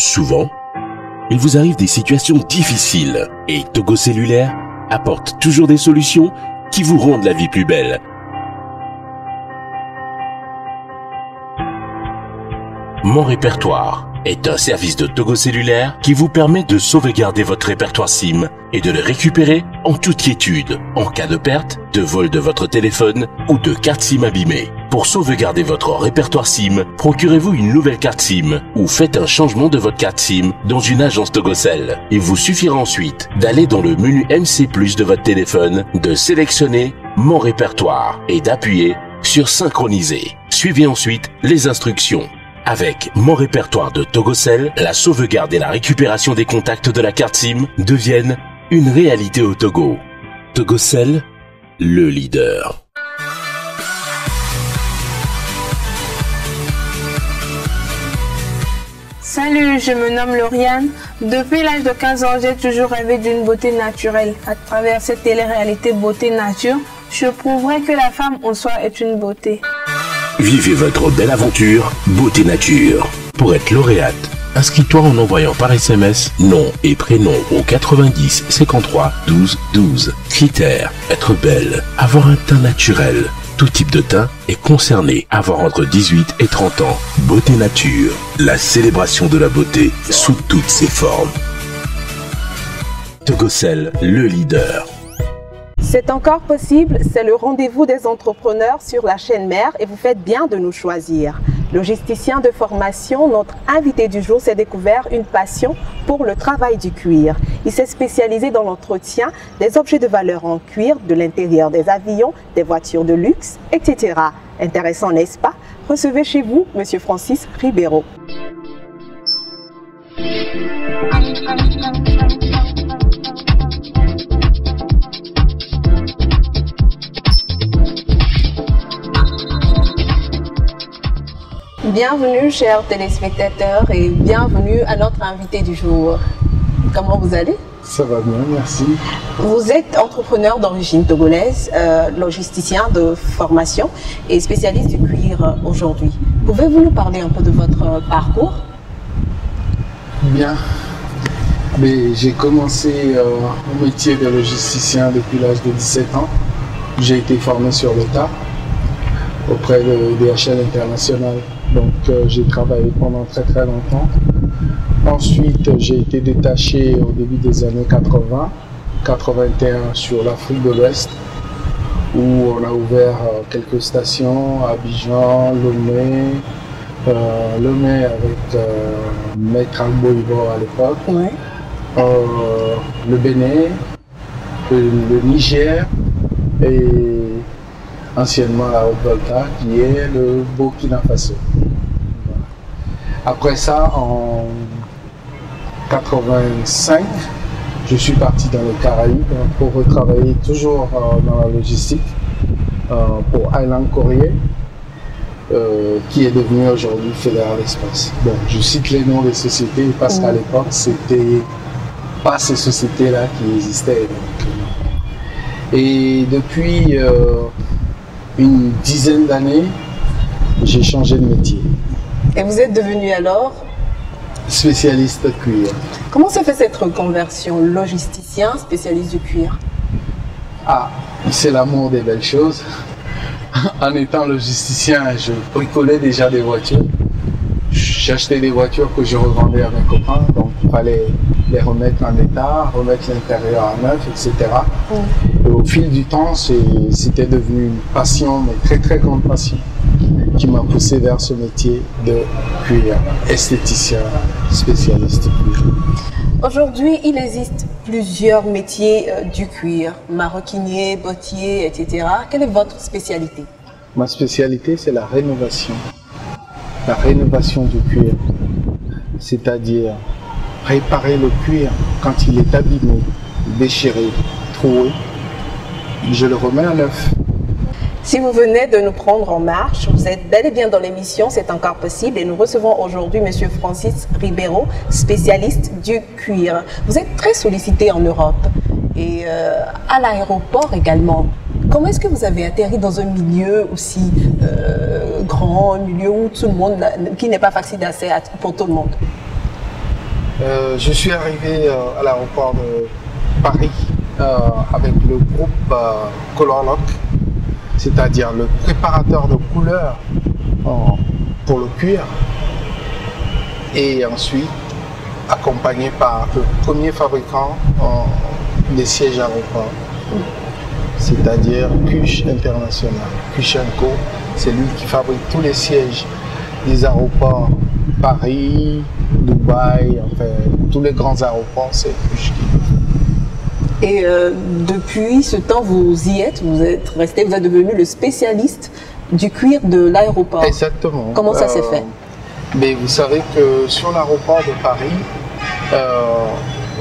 Souvent, il vous arrive des situations difficiles et Togo Cellulaire apporte toujours des solutions qui vous rendent la vie plus belle. Mon répertoire est un service de Togo Cellulaire qui vous permet de sauvegarder votre répertoire SIM et de le récupérer en toute quiétude en cas de perte, de vol de votre téléphone ou de carte SIM abîmée. Pour sauvegarder votre répertoire SIM, procurez-vous une nouvelle carte SIM ou faites un changement de votre carte SIM dans une agence Togocel. Il vous suffira ensuite d'aller dans le menu MC+ de votre téléphone, de sélectionner Mon répertoire et d'appuyer sur Synchroniser. Suivez ensuite les instructions. Avec Mon répertoire de Togocel, la sauvegarde et la récupération des contacts de la carte SIM deviennent une réalité au Togo. Togocel, le leader. Salut, je me nomme Lauriane. Depuis l'âge de 15 ans, j'ai toujours rêvé d'une beauté naturelle. À travers cette télé-réalité Beauté Nature, je prouverai que la femme en soi est une beauté. Vivez votre belle aventure Beauté Nature. Pour être lauréate, inscris-toi en envoyant par SMS nom et prénom au 90 53 12 12. Critères: être belle, avoir un teint naturel. Tout type de teint est concerné, avoir entre 18 et 30 ans. Beauté Nature, la célébration de la beauté sous toutes ses formes. Togocel, le leader. C'est encore possible, c'est le rendez-vous des entrepreneurs sur la chaîne mère et vous faites bien de nous choisir. Logisticien de formation, notre invité du jour s'est découvert une passion pour le travail du cuir. Il s'est spécialisé dans l'entretien des objets de valeur en cuir, de l'intérieur des avions, des voitures de luxe, etc. Intéressant, n'est-ce pas? Recevez chez vous Monsieur Francis Ribeiro. Bienvenue chers téléspectateurs et bienvenue à notre invité du jour. Comment vous allez? Ça va bien, merci. Vous êtes entrepreneur d'origine togolaise, logisticien de formation et spécialiste du cuir aujourd'hui. Pouvez-vous nous parler un peu de votre parcours? Bien. Mais j'ai commencé mon métier de logisticien depuis l'âge de 17 ans. J'ai été formé sur le tas auprès de DHL International. Donc j'ai travaillé pendant très longtemps. Ensuite j'ai été détaché au début des années 80, 81 sur l'Afrique de l'Ouest où on a ouvert quelques stations, Abidjan, Lomé avec Maître Alboïbo à l'époque, Ouais. Le Bénin, le Niger et anciennement la Haute-Volta qui est le Burkina Faso. Après ça, en 85, je suis parti dans les Caraïbes pour retravailler toujours dans la logistique pour Island Courier, qui est devenu aujourd'hui Fédéral Express. Bon, je cite les noms des sociétés parce qu'à l'époque, c'était pas ces sociétés-là qui existaient. Donc. Et depuis une dizaine d'années, j'ai changé de métier. Et vous êtes devenu alors Spécialiste cuir. Comment se fait cette reconversion, logisticien, spécialiste du cuir? Ah, c'est l'amour des belles choses. En étant logisticien, je bricolais déjà des voitures. J'achetais des voitures que je revendais à mes copains, donc il fallait les remettre en état, remettre l'intérieur à neuf, etc. Et au fil du temps, c'était devenu une passion, mais très grande passion, qui m'a poussé vers ce métier de cuir, esthéticien, spécialiste cuir. Aujourd'hui, il existe plusieurs métiers du cuir, maroquinier, bottier, etc. Quelle est votre spécialité? Ma spécialité, c'est la rénovation. La rénovation du cuir, c'est-à-dire réparer le cuir quand il est abîmé, déchiré, troué, je le remets à neuf. Si vous venez de nous prendre en marche, vous êtes bel et bien dans l'émission, c'est encore possible et nous recevons aujourd'hui M. Francis Ribeiro, spécialiste du cuir. Vous êtes très sollicité en Europe et à l'aéroport également. Comment est-ce que vous avez atterri dans un milieu aussi grand, un milieu où tout le monde, qui n'est pas facile d'accès pour tout le monde? Je suis arrivé à l'aéroport de Paris avec le groupe Colorlock, c'est-à-dire le préparateur de couleurs pour le cuir, et ensuite accompagné par le premier fabricant des sièges aéroports, c'est-à-dire Cuche International. Cuche & Co, c'est lui qui fabrique tous les sièges des aéroports Paris, Dubaï, enfin tous les grands aéroports, c'est Cuche qui. Et depuis ce temps, vous y êtes, vous êtes resté, vous êtes devenu le spécialiste du cuir de l'aéroport. Exactement. Comment ça s'est fait? Mais vous savez que sur l'aéroport de Paris,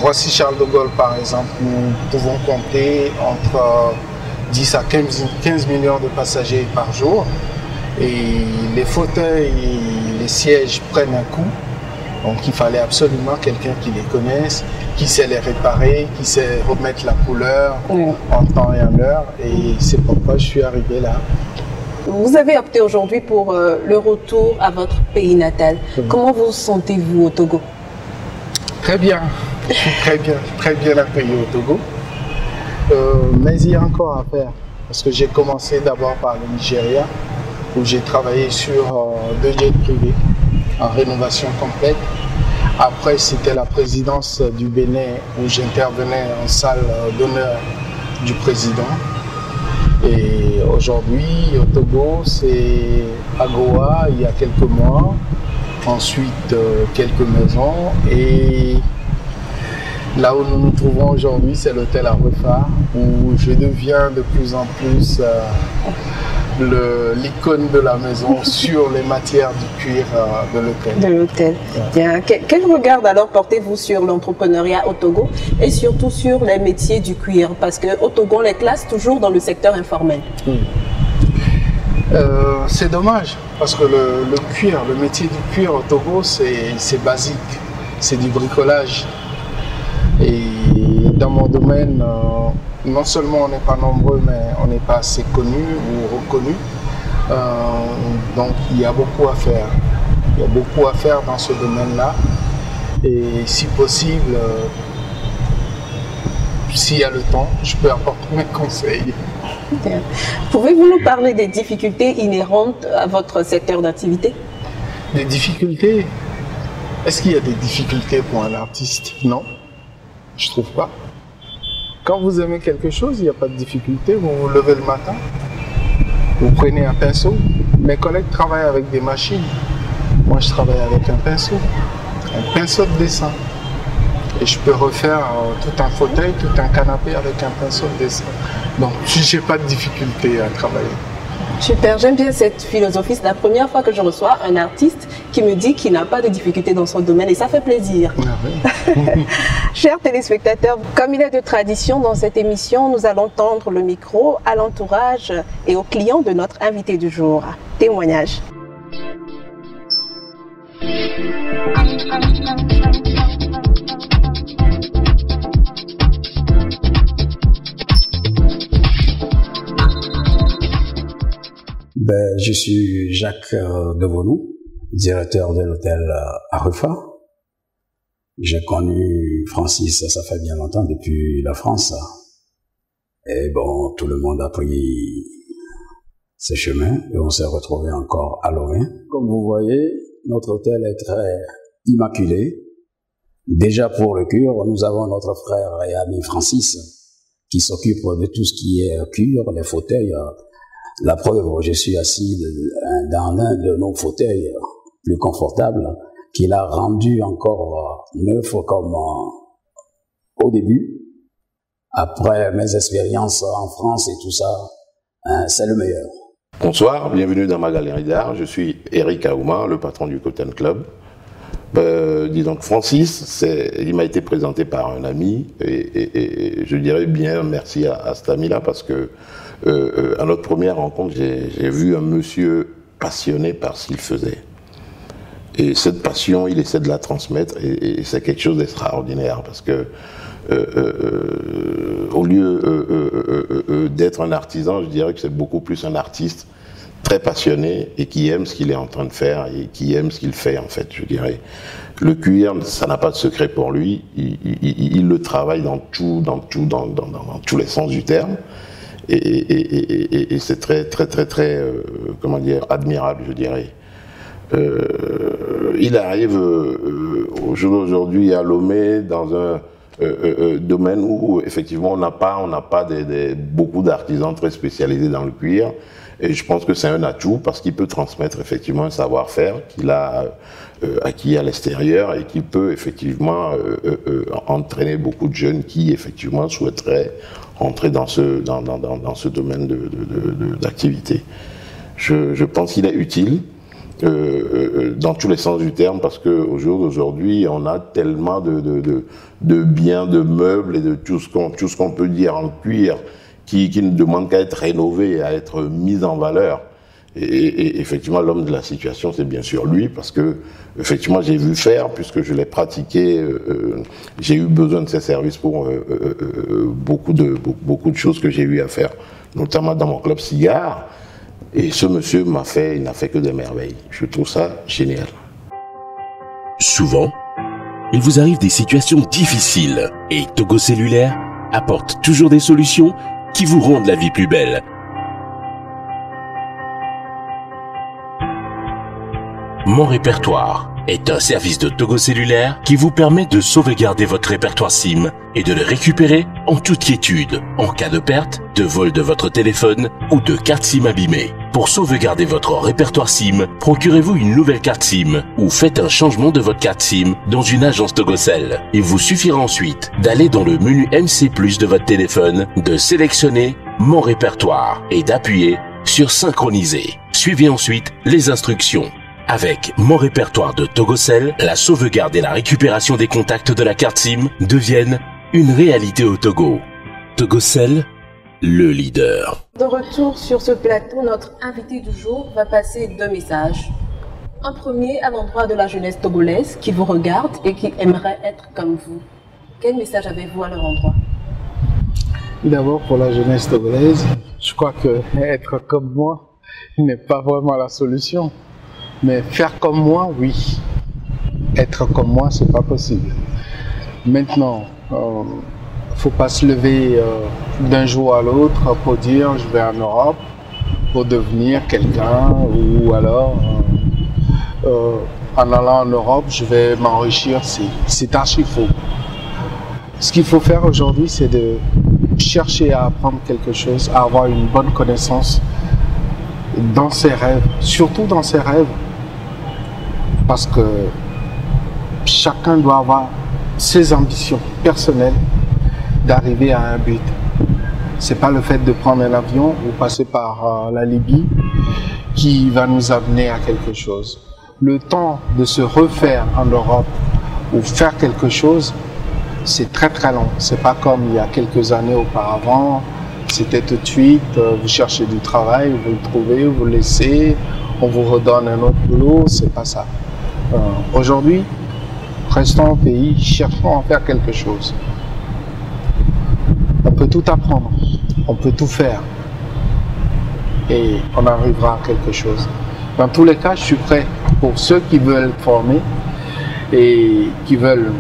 Roissy-Charles de Gaulle par exemple, nous pouvons compter entre 10 à 15 millions de passagers par jour. Et les fauteuils et les sièges prennent un coup. Donc il fallait absolument quelqu'un qui les connaisse, qui sait les réparer, qui sait remettre la couleur en temps et en heure. Et c'est pourquoi je suis arrivé là. Vous avez opté aujourd'hui pour le retour à votre pays natal. Comment vous sentez-vous au Togo? Très bien. Je suis très bien accueilli au Togo. Mais il y a encore à faire. Parce que j'ai commencé d'abord par le Nigeria, où j'ai travaillé sur 2 jets privés en rénovation complète. Après, c'était la présidence du Bénin où j'intervenais en salle d'honneur du président. Et aujourd'hui, au Togo, c'est à Goa il y a quelques mois. Ensuite, quelques maisons. Et là où nous nous trouvons aujourd'hui, c'est l'hôtel Arufa, où je deviens de plus en plus l'icône de la maison sur les matières du cuir de l'hôtel. De l'hôtel. Bien. Quel regard alors portez-vous sur l'entrepreneuriat au Togo et surtout sur les métiers du cuir? Parce qu'au Togo, on les classe toujours dans le secteur informel. C'est dommage, parce que le cuir, le métier du cuir au Togo, c'est basique, c'est du bricolage. Et dans mon domaine, non seulement on n'est pas nombreux, mais on n'est pas assez connus ou reconnus. Donc il y a beaucoup à faire. Il y a beaucoup à faire dans ce domaine-là. Et si possible, s'il y a le temps, je peux apporter mes conseils. Pouvez-vous nous parler des difficultés inhérentes à votre secteur d'activité? Des difficultés? Est-ce qu'il y a des difficultés pour un artiste? Non, je trouve pas. Quand vous aimez quelque chose, il n'y a pas de difficulté. Vous vous levez le matin, vous prenez un pinceau. Mes collègues travaillent avec des machines. Moi, je travaille avec un pinceau de dessin. Et je peux refaire tout un fauteuil, tout un canapé avec un pinceau de dessin. Donc, je n'ai pas de difficulté à travailler. Super, j'aime bien cette philosophie. C'est la première fois que je reçois un artiste qui me dit qu'il n'a pas de difficulté dans son domaine et ça fait plaisir. Ah oui. Chers téléspectateurs, comme il est de tradition dans cette émission, nous allons tendre le micro à l'entourage et aux clients de notre invité du jour. Témoignage. Je suis Jacques Devonou, directeur de l'hôtel Arufa. J'ai connu Francis, ça fait bien longtemps, depuis la France. Et bon, tout le monde a pris ses chemins et on s'est retrouvé encore à Lorrain. Comme vous voyez, notre hôtel est très immaculé. Déjà pour le cuir, nous avons notre frère et ami Francis qui s'occupe de tout ce qui est cuir, les fauteuils. La preuve, je suis assis dans l'un de nos fauteuils plus confortables qu'il a rendu encore neuf comme au début. Après mes expériences en France et tout ça, c'est le meilleur. Bonsoir, bienvenue dans ma galerie d'art. Je suis Eric Aouma, le patron du Cotton Club. Dis donc, Francis, il m'a été présenté par un ami et je dirais bien merci à cet ami-là parce que à notre première rencontre, j'ai vu un monsieur passionné par ce qu'il faisait. Et cette passion, il essaie de la transmettre et c'est quelque chose d'extraordinaire parce que au lieu d'être un artisan, je dirais que c'est beaucoup plus un artiste très passionné et qui aime ce qu'il est en train de faire et qui aime ce qu'il fait, en fait, je dirais. Le cuir, ça n'a pas de secret pour lui. Il le travaille dans tous les sens du terme. Et c'est très, comment dire, admirable, je dirais. Il arrive au jour d'aujourd'hui à Lomé dans un domaine où effectivement on n'a pas beaucoup d'artisans très spécialisés dans le cuir, et je pense que c'est un atout parce qu'il peut transmettre effectivement un savoir-faire qu'il a acquis à l'extérieur et qui peut effectivement entraîner beaucoup de jeunes qui effectivement souhaiteraient entrer dans ce domaine d'activité. Je pense qu'il est utile dans tous les sens du terme, parce qu'au jour d'aujourd'hui, on a tellement de biens, de meubles et de tout ce qu'on peut dire en cuir qui ne demande qu'à être rénové et à être mis en valeur. Et effectivement, l'homme de la situation, c'est bien sûr lui, parce que effectivement, j'ai vu faire, puisque je l'ai pratiqué, j'ai eu besoin de ses services pour beaucoup de choses que j'ai eu à faire, notamment dans mon club cigare. Et ce monsieur il n'a fait que des merveilles. Je trouve ça génial. Souvent, il vous arrive des situations difficiles et Togo Cellulaire apporte toujours des solutions qui vous rendent la vie plus belle. Mon répertoire est un service de Togo Cellulaire qui vous permet de sauvegarder votre répertoire SIM et de le récupérer en toute quiétude en cas de perte, de vol de votre téléphone ou de carte SIM abîmée. Pour sauvegarder votre répertoire SIM, procurez-vous une nouvelle carte SIM ou faites un changement de votre carte SIM dans une agence Togocel. Il vous suffira ensuite d'aller dans le menu MC+ de votre téléphone, de sélectionner Mon répertoire et d'appuyer sur Synchroniser. Suivez ensuite les instructions. Avec Mon répertoire de Togocel, la sauvegarde et la récupération des contacts de la carte SIM deviennent une réalité au Togo. Togocel, le leader. De retour sur ce plateau, notre invité du jour va passer 2 messages. Un premier à l'endroit de la jeunesse togolaise qui vous regarde et qui aimerait être comme vous. Quel message avez-vous à leur endroit? D'abord, pour la jeunesse togolaise, je crois que être comme moi n'est pas vraiment la solution. Mais faire comme moi, oui. Être comme moi, c'est pas possible. Maintenant, faut pas se lever d'un jour à l'autre pour dire je vais en Europe pour devenir quelqu'un, ou alors en allant en Europe je vais m'enrichir. C'est archi faux. Ce qu'il faut faire aujourd'hui, c'est de chercher à apprendre quelque chose, à avoir une bonne connaissance dans ses rêves, surtout dans ses rêves, parce que chacun doit avoir ses ambitions personnelles d'arriver à un but. C'est pas le fait de prendre un avion ou passer par la Libye qui va nous amener à quelque chose. Le temps de se refaire en Europe ou faire quelque chose, c'est très très long. C'est pas comme il y a quelques années auparavant. C'était tout de suite, vous cherchez du travail, vous le trouvez, vous le laissez, on vous redonne un autre boulot. C'est pas ça. Aujourd'hui, restons au pays, cherchons à faire quelque chose. On peut tout apprendre, on peut tout faire et on arrivera à quelque chose. Dans tous les cas, je suis prêt pour ceux qui veulent former et qui veulent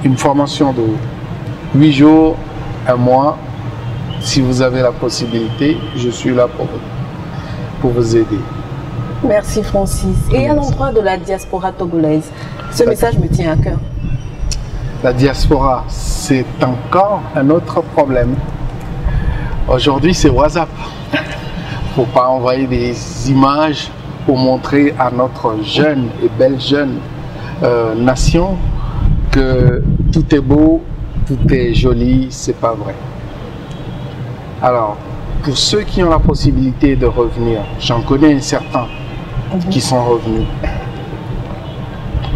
une formation de 8 jours, 1 mois. Si vous avez la possibilité, je suis là pour vous aider. Merci Francis. Et à l'endroit de la diaspora togolaise, ce message me tient à cœur. La diaspora, c'est encore un autre problème. Aujourd'hui, c'est WhatsApp. Il ne faut pas envoyer des images pour montrer à notre jeune et belle jeune nation que tout est beau, tout est joli. C'est pas vrai. Alors, pour ceux qui ont la possibilité de revenir, j'en connais un certain qui sont revenus.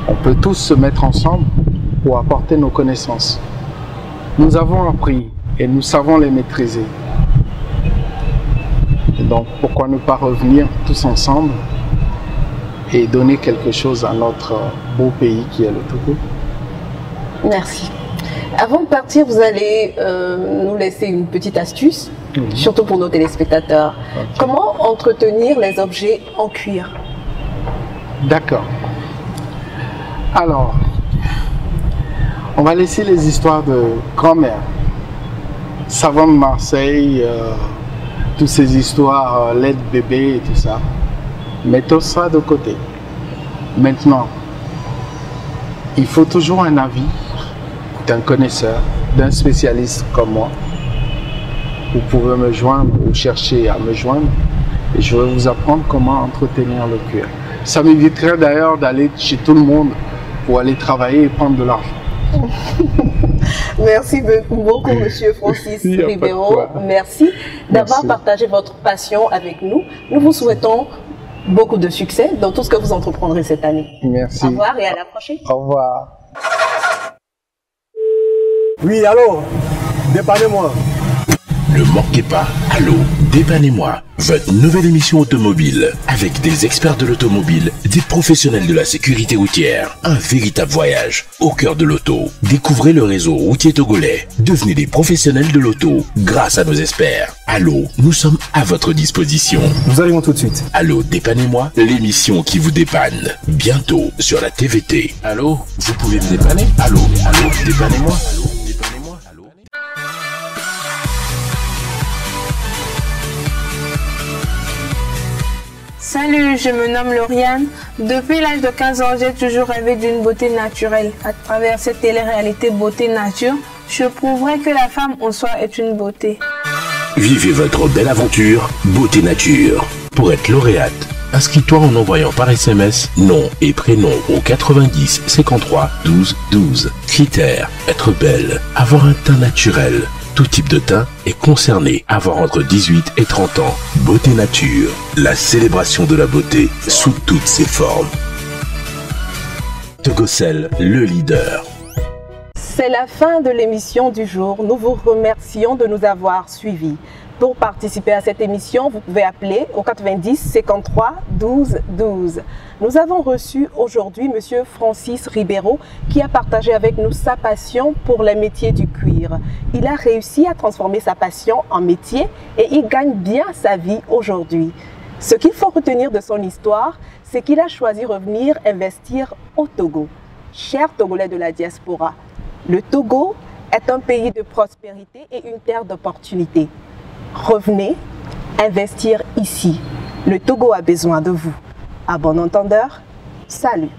On peut tous se mettre ensemble pour apporter nos connaissances. Nous avons appris et nous savons les maîtriser. Et donc, pourquoi ne pas revenir tous ensemble et donner quelque chose à notre beau pays qui est le Togo? Merci. Avant de partir, vous allez nous laisser une petite astuce surtout pour nos téléspectateurs. Comment entretenir les objets en cuir? D'accord. Alors, on va laisser les histoires de grand-mère, savon de Marseille, toutes ces histoires, lait de bébé et tout ça. Mettons ça de côté. Maintenant, il faut toujours un avis d'un connaisseur, d'un spécialiste comme moi. Vous pouvez me joindre ou chercher à me joindre et je vais vous apprendre comment entretenir le cuir. Ça m'éviterait d'ailleurs d'aller chez tout le monde pour aller travailler et prendre de l'argent. Merci beaucoup, Monsieur Francis Ribeiro. Merci d'avoir partagé votre passion avec nous. Nous vous souhaitons beaucoup de succès dans tout ce que vous entreprendrez cette année. Merci. Au revoir et à la prochaine. Au revoir. Oui, allô, dépannez-moi. Ne manquez pas, allô, dépannez-moi, votre nouvelle émission automobile avec des experts de l'automobile, des professionnels de la sécurité routière, un véritable voyage au cœur de l'auto. Découvrez le réseau routier togolais, devenez des professionnels de l'auto grâce à nos experts. Allô, nous sommes à votre disposition. Nous arrivons tout de suite. Allô, dépannez-moi, l'émission qui vous dépanne. Bientôt sur la TVT. Allô, vous pouvez me dépanner? Allô, dépannez-moi. Salut, je me nomme Lauriane. Depuis l'âge de 15 ans, j'ai toujours rêvé d'une beauté naturelle. À travers cette télé-réalité Beauté Nature, je prouverai que la femme en soi est une beauté. Vivez votre belle aventure Beauté Nature. Pour être lauréate, inscris-toi en envoyant par SMS nom et prénom au 90 53 12 12. Critères: être belle, avoir un teint naturel. Tout type de teint est concerné, avoir entre 18 et 30 ans. Beauté Nature, la célébration de la beauté sous toutes ses formes. Togocel, le leader. C'est la fin de l'émission du jour. Nous vous remercions de nous avoir suivis. Pour participer à cette émission, vous pouvez appeler au 90 53 12 12. Nous avons reçu aujourd'hui M. Francis Ribeiro qui a partagé avec nous sa passion pour les métiers du cuir. Il a réussi à transformer sa passion en métier et il gagne bien sa vie aujourd'hui. Ce qu'il faut retenir de son histoire, c'est qu'il a choisi revenir investir au Togo. Chers Togolais de la diaspora, le Togo est un pays de prospérité et une terre d'opportunités. Revenez investir ici. Le Togo a besoin de vous. À bon entendeur, salut.